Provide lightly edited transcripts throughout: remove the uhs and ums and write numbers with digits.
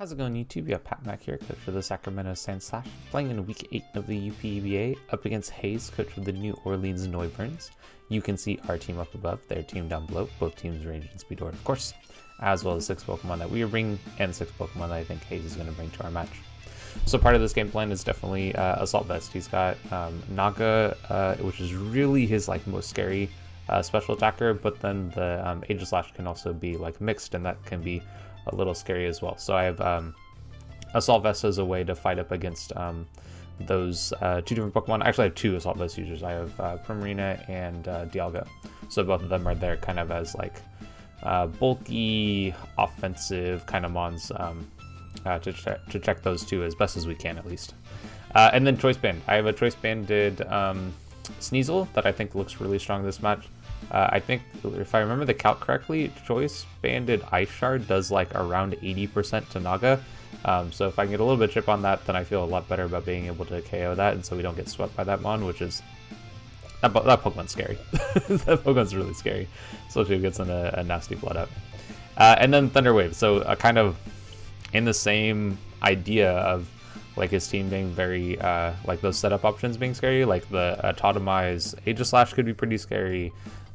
How's it going, YouTube? You have Pat Mac here, coach for the Sacramento Sandslash, playing in week 8 of the UPBA up against Hayes, coach for the New Orleans Noiverns. You can see our team up above, their team down below, both teams range and speed order, of course, as well as 6 Pokemon that we are bringing and 6 Pokemon that I think Hayes is going to bring to our match. So part of this game plan is definitely Assault Vest. He's got Naga, which is really his most scary special attacker, but then the HayesL can also be mixed, and that can be a little scary as well. So I have Assault Vest as a way to fight up against those 2 different Pokemon. Actually, I have 2 Assault Vest users. I have Primarina and Dialga. So both of them are there kind of as bulky, offensive kind of mons to check those 2 as best as we can, at least. And then Choice Band. I have a Choice Banded Sneasel that I think looks really strong this match. I think, if I remember the calc correctly, Choice Banded Ice Shard does around 80% to Naga. So if I can get a little bit of chip on that, then I feel a lot better about being able to KO that, and so we don't get swept by that mon, which is... That Pokemon's scary. That Pokemon's really scary, especially if it gets in a nasty blood up. And then Thunder Wave, so kind of in the same idea of his team being very, those setup options being scary, the Totemize HayesL could be pretty scary.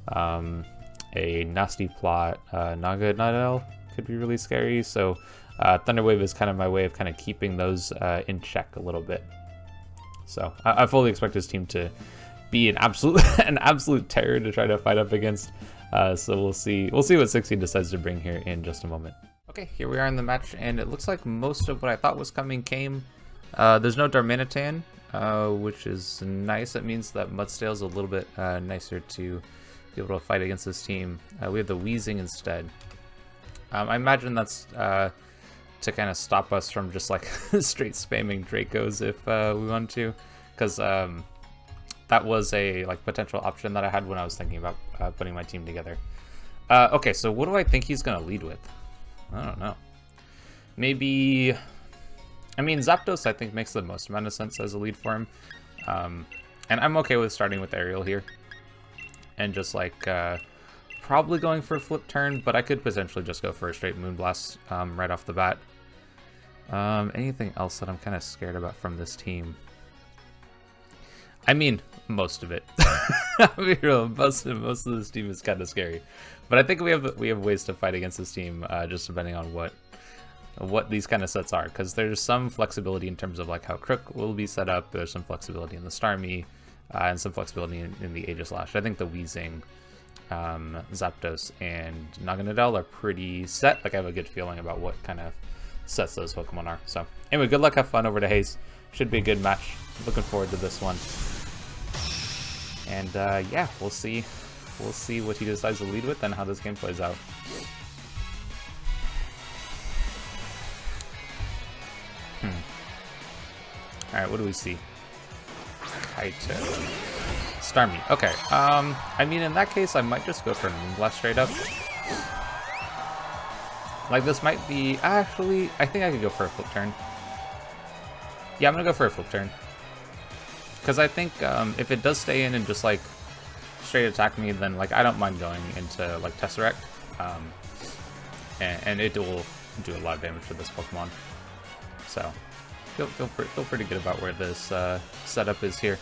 A nasty plot Naga Nidal could be really scary. So Thunder Wave is kind of my way of keeping those in check a little bit. So I fully expect his team to be an absolute terror to try to fight up against. So we'll see what 16 decides to bring here in just a moment. Okay, here we are in the match, and it looks like most of what I thought was coming came. There's no Darmanitan, which is nice. That means that Mudstale's a little bit nicer to be able to fight against this team. We have the Wheezing instead. I imagine that's to kind of stop us from just straight spamming Dracos if we want to, because that was a potential option that I had when I was thinking about putting my team together. Okay, so what do I think he's gonna lead with? I don't know. Maybe... I mean, Zapdos I think makes the most amount of sense as a lead for him. And I'm okay with starting with Aerial here. And just probably going for a flip turn, but I could potentially just go for a straight Moonblast right off the bat. Anything else that I'm kind of scared about from this team? I mean, most of it. I'll be real, most of this team is kind of scary. But I think we have ways to fight against this team, just depending on what these kind of sets are, because there's some flexibility in terms of how Crook will be set up. There's some flexibility in the Starmie, and some flexibility in the HayesL. I think the Wheezing, Zapdos, and Naganadel are pretty set. I have a good feeling about what kind of sets those Pokemon are. So anyway, good luck, have fun over to Hayes. Should be a good match. Looking forward to this one. And yeah, we'll see what he decides to lead with and how this game plays out. Alright, what do we see? Kaito. Starmie. Okay. I mean, in that case, I might just go for Moonblast straight up. This might be... Actually, I think I could go for a flip turn. Yeah, I'm gonna go for a flip turn. Because I think if it does stay in and just, straight attack me, then, I don't mind going into, Tesseract. And it will do a lot of damage to this Pokemon. So... Feel pretty good about where this setup is here.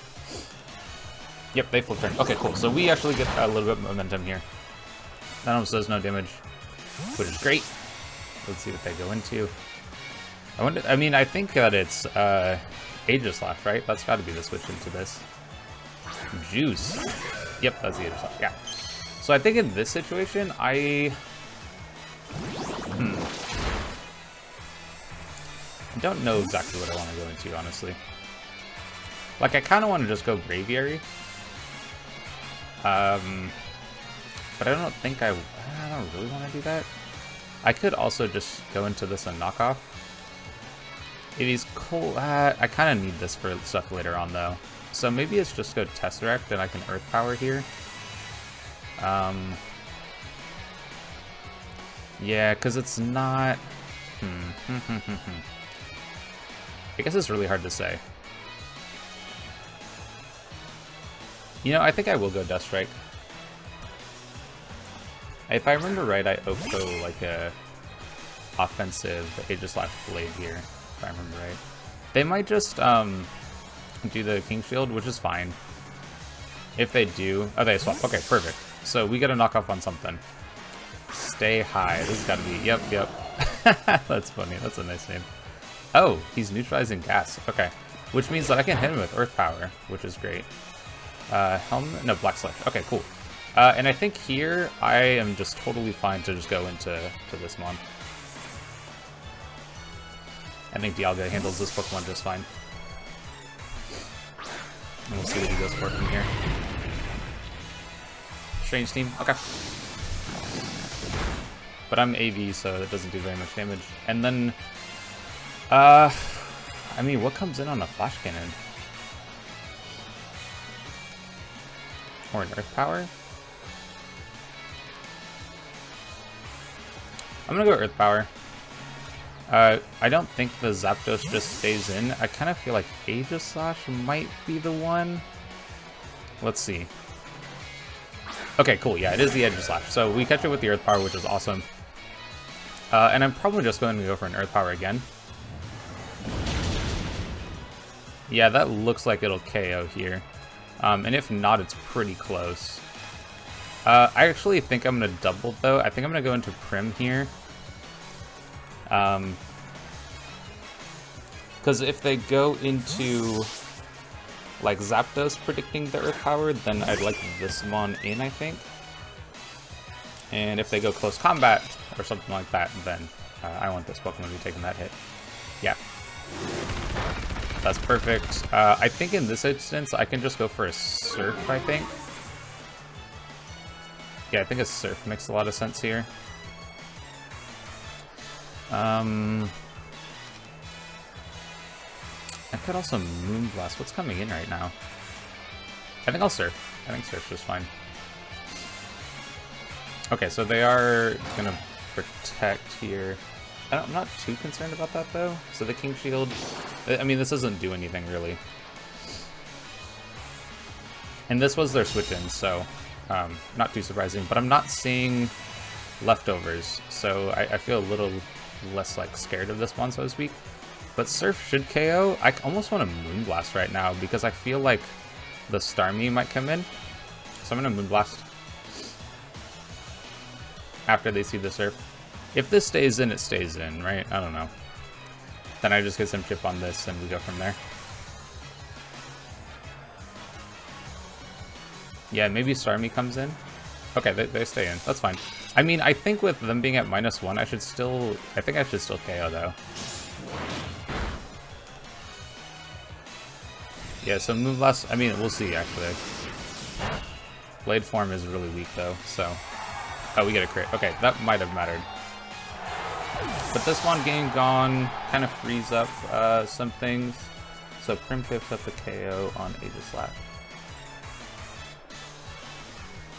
Yep, they flip turn. Okay, cool. So we actually get a little bit of momentum here. That almost does no damage, which is great. Let's see what they go into. I mean, I think that it's HayesL, right? That's got to be the switch into this. Juice. Yep, that's the HayesL. Yeah. So I think in this situation, I don't know exactly what I want to go into, honestly. I kind of want to just go Braviary. But I don't think I don't really want to do that. I could also just go into this and knock off. If he's cold, I kind of need this for stuff later on, though. So maybe it's just go Tesseract and I can Earth Power here. Yeah, because it's not... I guess it's really hard to say. You know, I think I will go Death Strike. If I remember right, I Oko like a offensive Aegislash Blade here, if I remember right. They might just do the King Shield, which is fine. If they do... Oh, they swap. Okay, perfect. So we get a knockoff on something. Stay high. This has got to be... Yep. That's funny. That's a nice name. Oh, he's neutralizing gas. Okay. Which means that I can hit him with Earth Power, which is great. Helmet? No, Black Sledge. Okay, cool. And I think here I am just totally fine to just go into this mon. I think Dialga handles this Pokemon just fine. And we'll see what he goes for from here. Strange Team. Okay. But I'm AV, so it doesn't do very much damage. And then, I mean, what comes in on a Flash Cannon? Or an Earth Power? I'm gonna go Earth Power. I don't think the Zapdos just stays in. I kind of feel like Aegislash might be the one. Let's see. Okay, cool. Yeah, it is the Aegislash. So we catch it with the Earth Power, which is awesome. And I'm probably just going to go for an Earth Power again. Yeah, that looks like it'll KO here. And if not, it's pretty close. I actually think I'm going to double, though. I think I'm going to go into Prim here. Because if they go into, like, Zapdos predicting the Earth Power, then I'd like this mon in, I think. And if they go close combat or something like that, then I want this Pokemon to be taking that hit. Yeah. That's perfect. I think in this instance, I can just go for a Surf, I think. Yeah, I think a Surf makes a lot of sense here. I could also Moonblast. What's coming in right now? I think I'll Surf. I think Surf's just fine. Okay, so they are gonna protect here. I'm not too concerned about that, though. So the King Shield... I mean, this doesn't do anything, really. And this was their switch-in, so... not too surprising. But I'm not seeing leftovers, so I feel a little less, like, scared of this one, so to speak. But Surf should KO. I almost want to Moonblast right now, because I feel like the Starmie might come in. So I'm going to Moonblast. After they see the Surf. If this stays in, it stays in, right? I don't know. Then I just get some chip on this and we go from there. Yeah, maybe Starmie comes in. Okay, they stay in. That's fine. I mean, I think with them being at -1, I should still... I think I should still KO, though. Yeah, so Moonblast... I mean, we'll see, actually. Blade form is really weak, though, so... Oh, we get a crit. Okay, that might have mattered. But this one game gone kind of frees up some things. So Prim picks up the KO on Aegislash.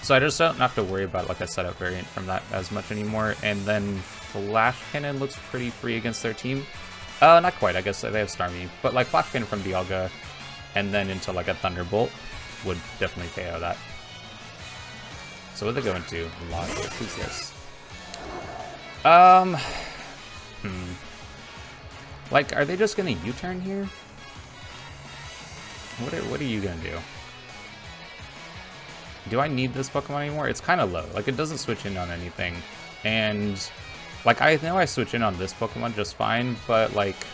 So I just don't have to worry about like a setup variant from that as much anymore. And then Flash Cannon looks pretty free against their team. Not quite, I guess they have Starmie. But like Flash Cannon from Dialga and then into like a Thunderbolt would definitely KO that. So what are they going to? Logic. Who's this? Like, are they just gonna U-turn here? What are you gonna do? Do I need this Pokemon anymore? It's kind of low. Like, it doesn't switch in on anything. And, like, I know I switch in on this Pokemon just fine, but, like,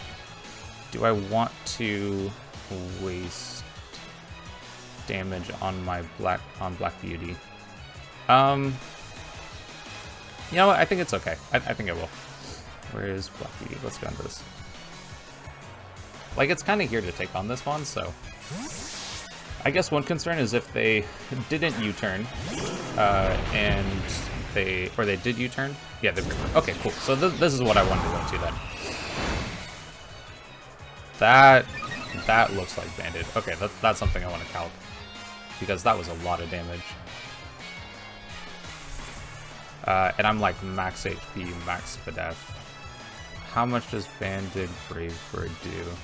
do I want to waste damage on my Black Beauty? You know what? I think it's okay. I think I will. Where is Black Beauty? Let's go into this. Like, it's kind of here to take on this one, so... I guess one concern is if they didn't U-turn, and they did U-turn? Yeah, they okay, cool. So this is what I wanted to go to then. That looks like Banded. Okay, that's something I want to calc. Because that was a lot of damage. And I'm like max HP, max Spadef. How much does Banded Brave Bird do?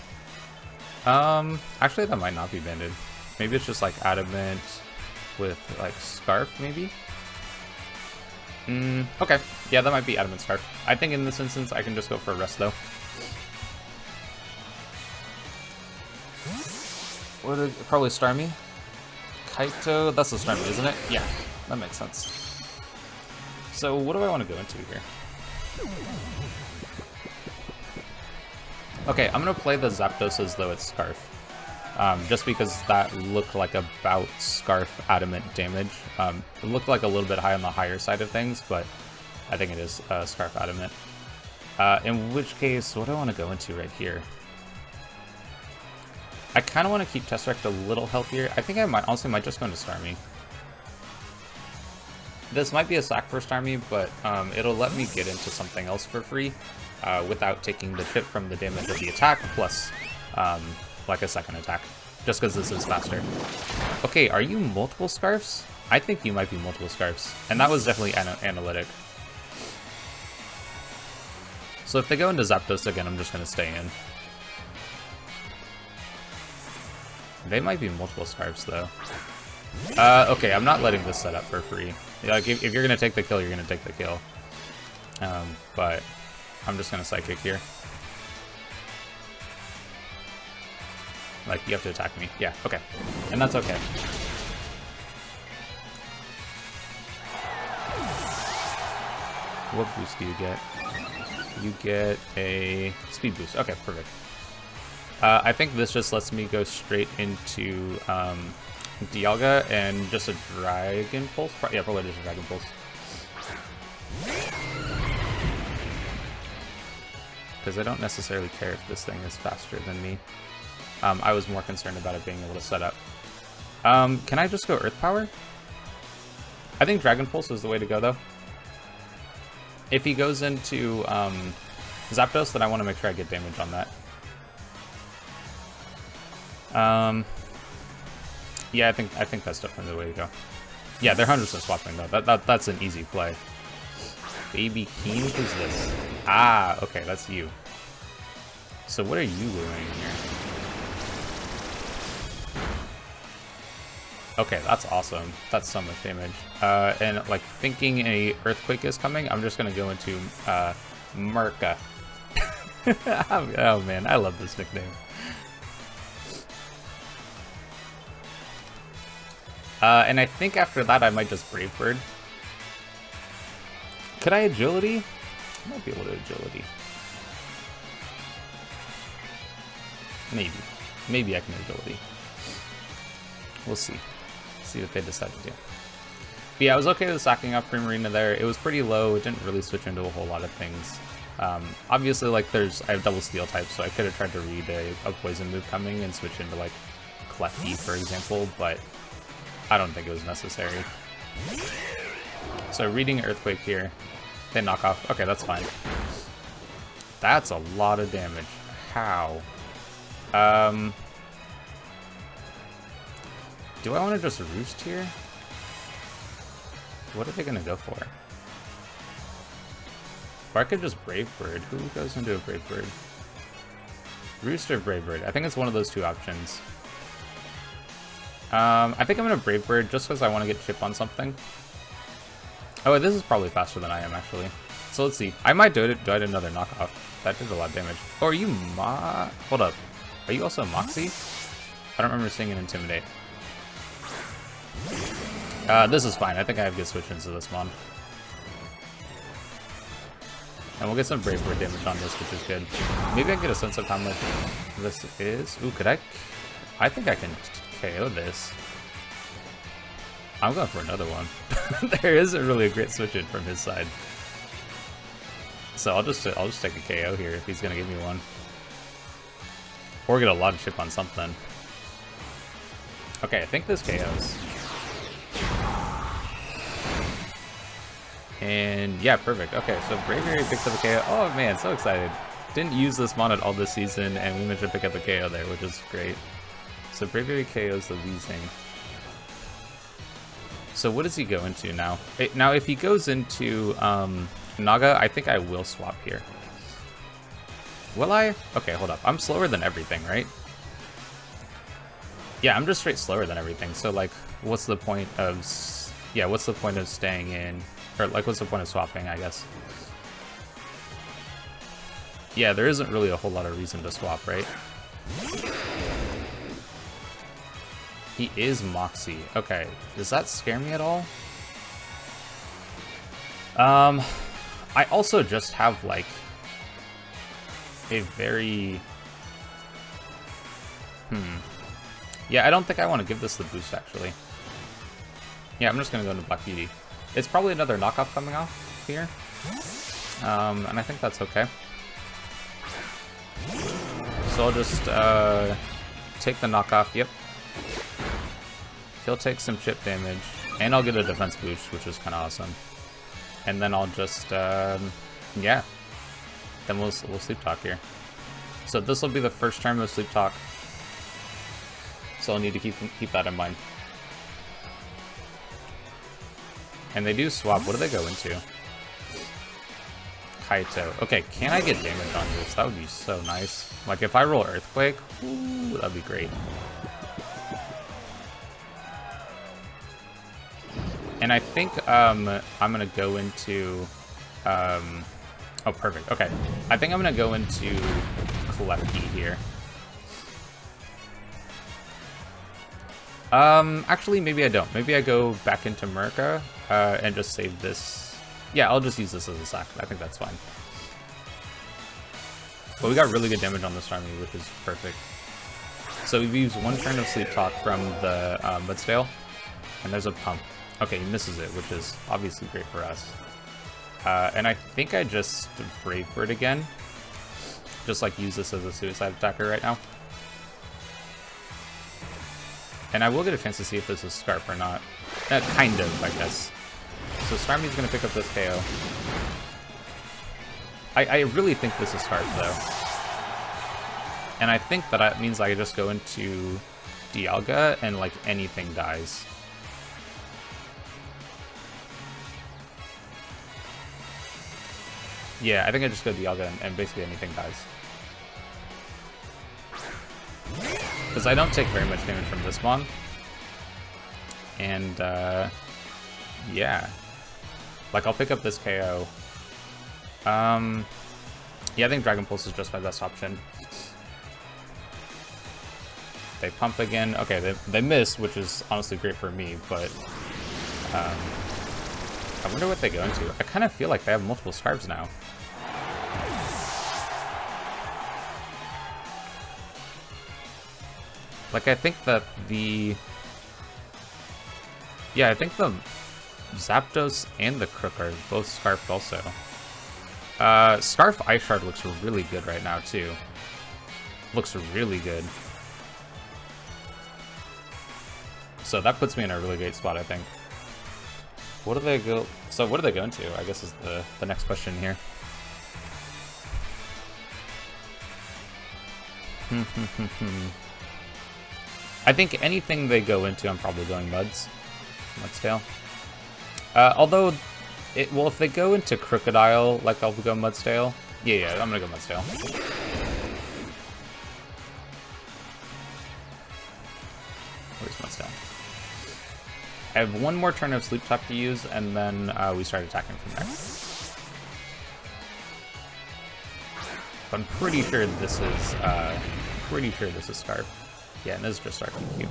Actually that might not be Banded. Maybe it's just like Adamant with like Scarf, maybe? Okay. Yeah, that might be Adamant Scarf. I think in this instance, I can just go for a rest, though. Probably Starmie? Kaito? That's a Starmie, isn't it? Yeah, that makes sense. So what do I want to go into here? Okay, I'm going to play the Zapdos as though it's Scarf. Just because that looked like about Scarf Adamant damage. It looked like a little bit high on the higher side of things, but I think it is Scarf Adamant. In which case, what do I want to go into right here? I kind of want to keep Tesseract a little healthier. I think I might just go into Starmie. This might be a sack for Starmie, but it'll let me get into something else for free without taking the chip from the damage of the attack, plus like a second attack, just because this is faster. Okay, are you multiple Scarfs? I think you might be multiple Scarfs, and that was definitely analytic. So if they go into Zapdos again, I'm just going to stay in. They might be multiple Scarfs, though. Okay, I'm not letting this set up for free. Like, if you're going to take the kill, you're going to take the kill. But I'm just going to Psychic here. Like, you have to attack me. Yeah, okay. And that's okay. What boost do you get? You get a speed boost. Okay, perfect. I think this just lets me go straight into Dialga and just a Dragon Pulse. Yeah, probably just a Dragon Pulse. Because I don't necessarily care if this thing is faster than me. I was more concerned about it being able to set up. Can I just go Earth Power? I think Dragon Pulse is the way to go, though. If he goes into Zapdos, then I want to make sure I get damage on that. Yeah, I think that's definitely the way to go. Yeah, they're 100% swapping though. That's an easy play. Baby Keen, who's this? Ah, okay, that's you. So what are you doing here? Okay, that's awesome. That's so much damage. And like thinking a Earthquake is coming, I'm just gonna go into Merca. Oh man, I love this nickname. And I think after that I might just Brave Bird. Could I Agility? I might be able to Agility. Maybe. Maybe I can Agility. We'll see. See what they decide to do. But yeah, I was okay with sacking off Primarina there. It was pretty low. It didn't really switch into a whole lot of things. Obviously, like, I have double Steel type, so I could have tried to read a Poison move coming and switch into, like, Clefty, for example, but I don't think it was necessary. So reading Earthquake here, they knock off. Okay, that's fine. That's a lot of damage. How? Do I want to just Roost here? What are they going to go for? Or I could just Brave Bird. Who goes into a Brave Bird? Roost or Brave Bird? I think it's one of those two options. I think I'm going to Brave Bird just because I want to get chip on something. Oh, this is probably faster than I am, actually. So let's see. I might do another knockoff. That did a lot of damage. Oh, are you Hold up. Are you also Moxie? I don't remember seeing an Intimidate. This is fine. I think I have good switch into this mon. And we'll get some Brave Bird damage on this, which is good. Maybe I can get a sense of how much this is. Ooh, could I? I think I can KO this. I'm going for another one. There isn't really a great switch in from his side. So I'll just take a KO here if he's gonna give me one. Or get a lot of chip on something. Okay, I think this KOs. And yeah, perfect. Okay, so Braviary picks up a KO. Oh man, so excited. Didn't use this mon at all this season, and we managed to pick up a KO there, which is great. So Braviary KOs the Weezing. So what does he go into now? Now, if he goes into Naga, I think I will swap here. Will I? Okay, hold up. I'm slower than everything, right? Yeah, I'm just straight slower than everything. So like, what's the point of? Yeah, what's the point of staying in? Or, like, what's the point of swapping, I guess? Yeah, there isn't really a whole lot of reason to swap, right? He is Moxie. Okay, does that scare me at all? I also just have, like, a very... Yeah, I don't think I want to give this the boost, actually. Yeah, I'm just going to go into Black Beauty. It's probably another knockoff coming off here. And I think that's okay. So I'll just take the knockoff, yep. He'll take some chip damage, and I'll get a defense boost, which is kind of awesome. And then I'll just, yeah. Then we'll Sleep Talk here. So this will be the first turn of Sleep Talk. So I'll need to keep that in mind. And they do swap. What do they go into? Kaito. Okay, can I get damage on this? That would be so nice. Like, if I roll Earthquake, ooh, that'd be great. And I think I'm going to go into... oh, perfect. Okay. I think I'm going to go into Klefki here. Actually, maybe I don't. Maybe I go back into Merca and just save this. Yeah, I'll just use this as a sack. I think that's fine. But we got really good damage on this army, which is perfect. So we've used one turn of Sleep Talk from the Mudstale, and there's a pump. Okay, he misses it, which is obviously great for us. And I think I just Brave Bird again. Just like use this as a suicide attacker right now. And I will get a chance to see if this is Scarf or not. Kind of, I guess. So Starmie's going to pick up this KO. I really think this is Scarf, though. And I think that means I just go into Dialga and, like, anything dies. Yeah, I think I just go Dialga and basically anything dies. Because I don't take very much damage from this one. And, yeah. Like, I'll pick up this KO. Yeah, I think Dragon Pulse is just my best option. They pump again. Okay, they miss, which is honestly great for me, but... I wonder what they go into. I kind of feel like they have multiple Scarves now. Like, I think that the... Yeah, I think the Zapdos and the Crook are both Scarfed also. Scarf Ice Shard looks really good right now, too. Looks really good. So that puts me in a really great spot, I think. What do they go... So what do they go into, I guess is the next question here. I think anything they go into, I'm probably going Mudstail. Although, well, if they go into Crocodile, like I'll go Mudstail. Yeah, I'm gonna go Mudstail. Where's Mudstail? I have one more turn of Sleep Talk to use, and then we start attacking from there. But I'm pretty sure this is Scarf. Yeah, and this is just our PQ.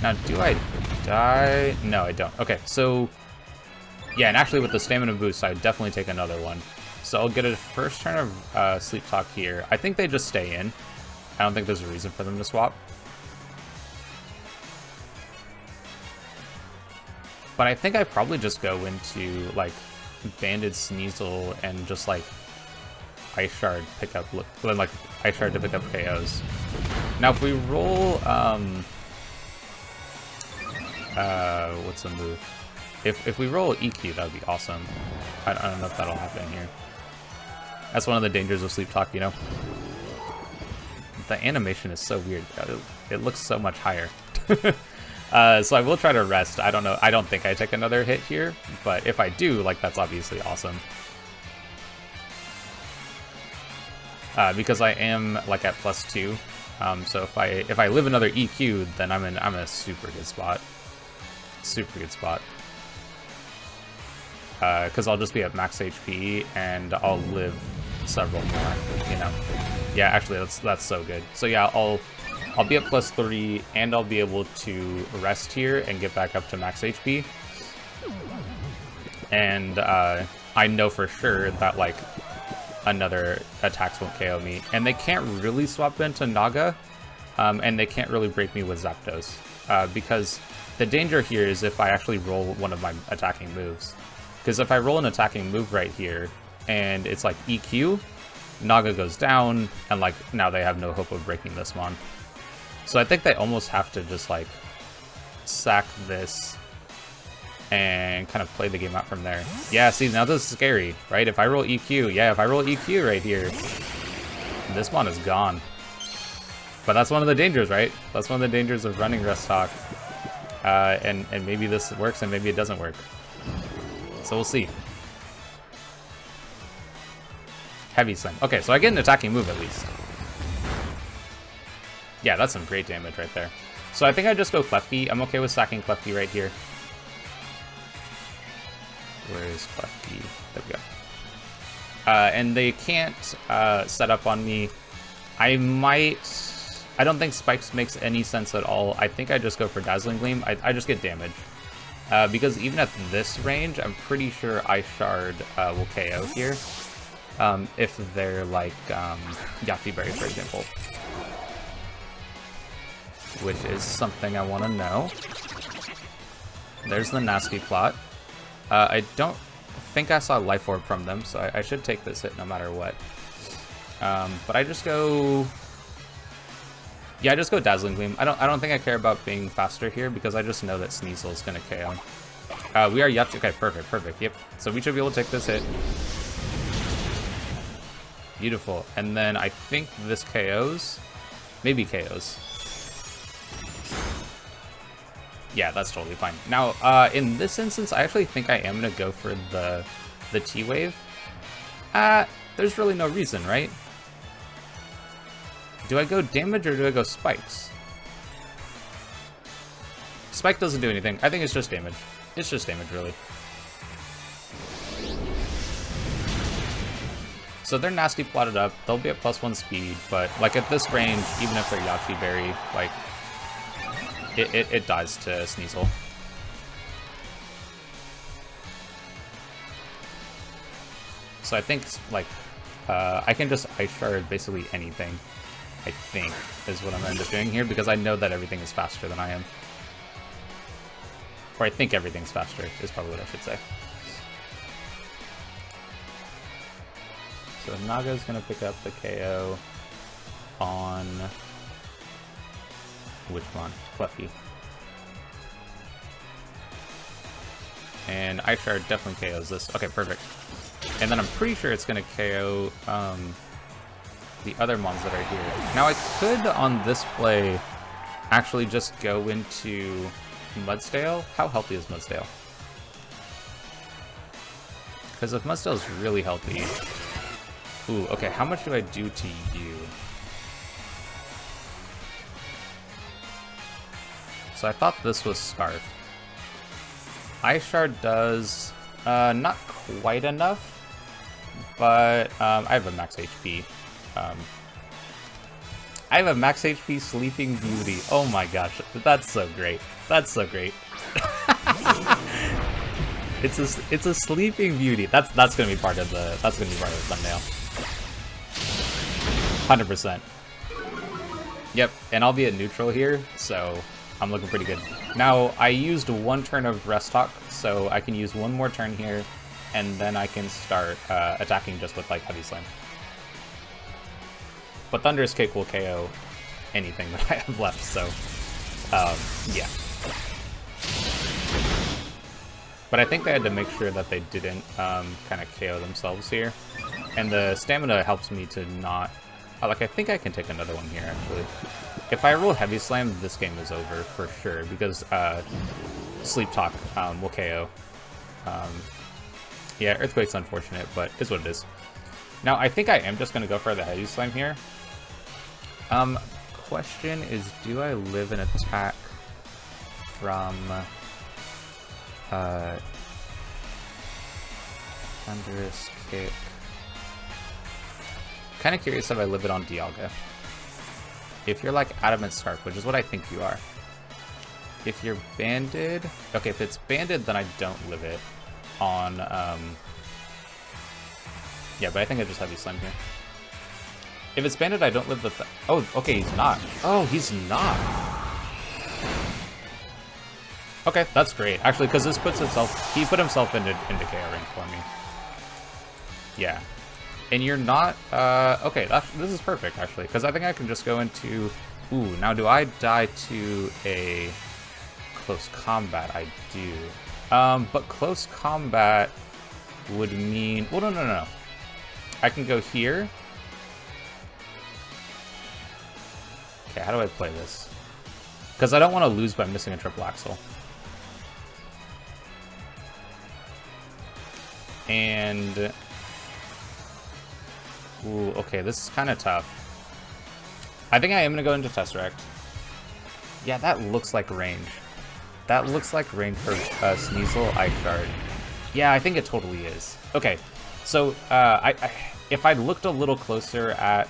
Now, do I die? No, I don't. Okay, so... Yeah, and actually with the stamina boost, I would definitely take another one. So I'll get a first turn of Sleep Talk here. I think they just stay in. I don't think there's a reason for them to swap. But I think I probably just go into, like, Banded Sneasel and just, like, Ice Shard pick up, like, Ice Shard to pick up KOs. Now, if we roll, what's the move? If we roll EQ, that would be awesome. I don't know if that'll happen here. That's one of the dangers of Sleep Talk, you know? The animation is so weird. It looks so much higher. So I will try to rest. I don't know. I don't think I take another hit here, but if I do, like, that's obviously awesome. Because I am, like, at +2. So if I live another EQ, then I'm in a super good spot. Super good spot. because I'll just be at max HP and I'll live several more, you know. Yeah, actually, that's so good. So yeah, I'll be at +3, and I'll be able to rest here and get back up to max HP. And I know for sure that, like, another attacks won't KO me. And they can't really swap into Naga, and they can't really break me with Zapdos. Because the danger here is if I actually roll one of my attacking moves. Because if I roll an attacking move right here, and it's like EQ, Naga goes down, and like now they have no hope of breaking this mon. So I think they almost have to just like sack this and kind of play the game out from there. Yeah, see, now this is scary, right? If I roll EQ, yeah, if I roll EQ right here, this mon is gone. But that's one of the dangers, right? That's one of the dangers of running Rest Talk. And maybe this works and maybe it doesn't work. So we'll see. Heavy Slam. Okay, so I get an attacking move at least. Yeah, that's some great damage right there. So I think I just go Klefki. I'm okay with sacking Klefki right here. Where is Klefki? There we go. And they can't set up on me. I don't think Spikes makes any sense at all. I think I just go for Dazzling Gleam. I just get damage. Because even at this range, I'm pretty sure Ice Shard will KO here. If they're like Yachi Berry, for example. Which is something I want to know. There's the nasty plot. I don't think I saw Life Orb from them, so I should take this hit no matter what. But I just go... Yeah, I just go Dazzling Gleam. I don't think I care about being faster here because I just know that Sneasel is going to KO. We are Yachi... Okay, perfect. Yep. So we should be able to take this hit. Beautiful. And then I think this KOs. Maybe KOs. Yeah, that's totally fine. Now, in this instance, I actually think I am going to go for the T-Wave. There's really no reason, right? Do I go damage or do I go Spikes? Spike doesn't do anything. I think it's just damage. It's just damage, really. So they're nasty plotted up. They'll be at +1 speed, but like at this range, even if they're Yachi Berry, like it dies to Sneasel. So I think like I can just Ice Shard basically anything. I think is what I'm gonna end up doing here because I know that everything is faster than I am. Or I think everything's faster is probably what I should say. So Naga's gonna pick up the KO on which one? Klefki. And Ice Shard definitely KOs this. Okay, perfect. And then I'm pretty sure it's gonna KO the other mons that are here. Now I could on this play actually just go into Mudsdale. How healthy is Mudsdale? Because if Mudsdale is really healthy. Ooh, okay, how much do I do to you? So I thought this was Scarf. Ice Shard does not quite enough, but I have a max HP. I have a max HP Sleeping Beauty. Oh my gosh, that's so great. That's so great. It's a Sleeping Beauty. That's gonna be part of the thumbnail. 100%. Yep, and I'll be at neutral here, so I'm looking pretty good. Now I used one turn of Rest Talk, so I can use one more turn here, and then I can start attacking just with like Heavy Slam. But Thunderous Kick will KO anything that I have left, so yeah. But I think they had to make sure that they didn't kind of KO themselves here. And the stamina helps me to not... like, I think I can take another one here, actually. If I roll Heavy Slam, this game is over for sure, because Sleep Talk will KO. Yeah, Earthquake's unfortunate, but it's what it is. Now, I think I am just going to go for the Heavy Slam here. Question is, do I live an attack from... Thunderous Kick. Kind of curious if I live it on Dialga. If you're like Adamant Scarf, which is what I think you are. If you're banded... Okay, if it's banded, then I don't live it on... Yeah, but I think I just have you Slam here. If it's banded, I don't live the... Oh, okay, he's not. Oh, he's not. Okay, that's great. Actually, because this puts himself... He put himself into KO range for me. Yeah. And you're not... okay, this is perfect, actually. Because I think I can just go into... Ooh, now do I die to a close combat? I do. But close combat would mean... Well, no. I can go here. Okay, how do I play this? Because I don't want to lose by missing a triple axle. And... Ooh, okay, this is kind of tough. I think I am going to go into Tesseract. Yeah, that looks like range. That looks like range for Sneasel Ice Shard. Yeah, I think it totally is. Okay, so if I looked a little closer at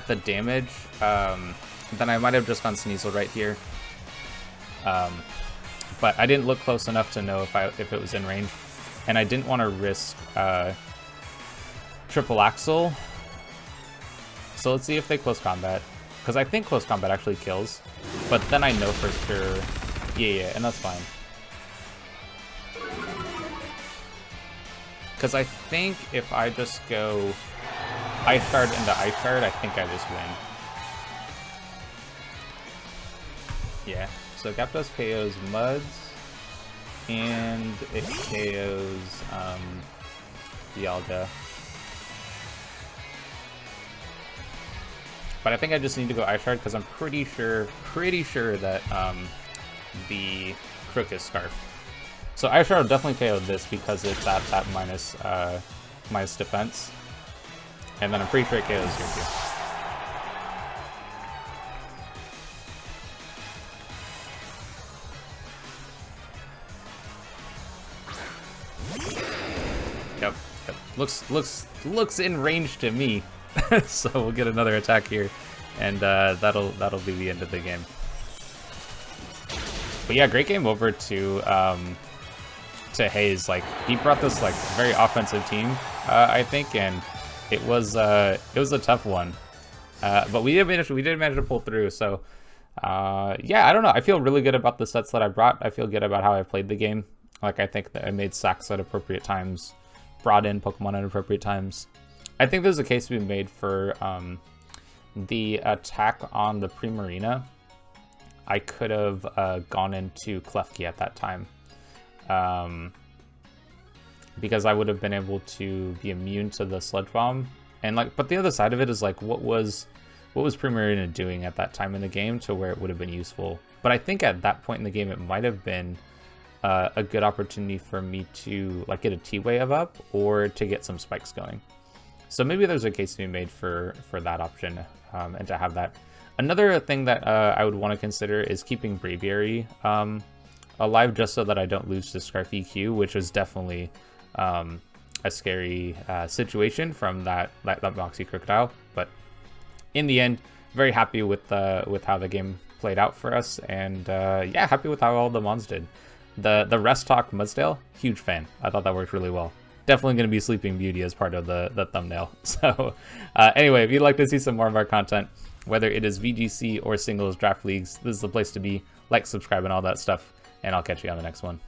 the damage, then I might have just gone Sneasel right here. But I didn't look close enough to know if it was in range, and I didn't want to risk triple axle. So let's see if they close combat, because I think close combat actually kills, but then I know for sure. Yeah, and that's fine. Because I think if I just go Ice Shard into Ice Shard, I think I just win. Yeah, so Gyarados KOs Muds, and it KOs Dialga. But I think I just need to go Ice Shard because I'm pretty sure that the Crook is Scarf. So Ice Shard will definitely KO this because it's at that minus defense. And then I'm pretty sure it KOs here too. Yep. Looks in range to me. So we'll get another attack here, and that'll be the end of the game. But yeah, great game over to Hayes. Like, he brought this like very offensive team, I think, and it was a tough one. But we did manage to pull through. So yeah, I don't know. I feel really good about the sets that I brought. I feel good about how I played the game. Like, I think that I made sacks at appropriate times, brought in Pokemon at appropriate times. I think there's a case to be made for the attack on the Primarina. I could have gone into Klefki at that time, because I would have been able to be immune to the Sludge Bomb. And like, but the other side of it is like, what was Primarina doing at that time in the game to where it would have been useful? But I think at that point in the game, it might have been a good opportunity for me to like get a T-Wave up or to get some spikes going. So maybe there's a case to be made for that option, and to have that. Another thing that I would want to consider is keeping Braviary alive, just so that I don't lose to Scarf EQ, which is definitely a scary situation from that Moxie Crocodile. But in the end, very happy with how the game played out for us, and yeah, happy with how all the mons did. The Rest Talk Mudsdale, huge fan. I thought that worked really well. Definitely going to be Sleeping Beauty as part of the thumbnail. So anyway, if you'd like to see some more of our content, whether it is VGC or singles draft leagues, this is the place to be. Like, subscribe, and all that stuff, and I'll catch you on the next one.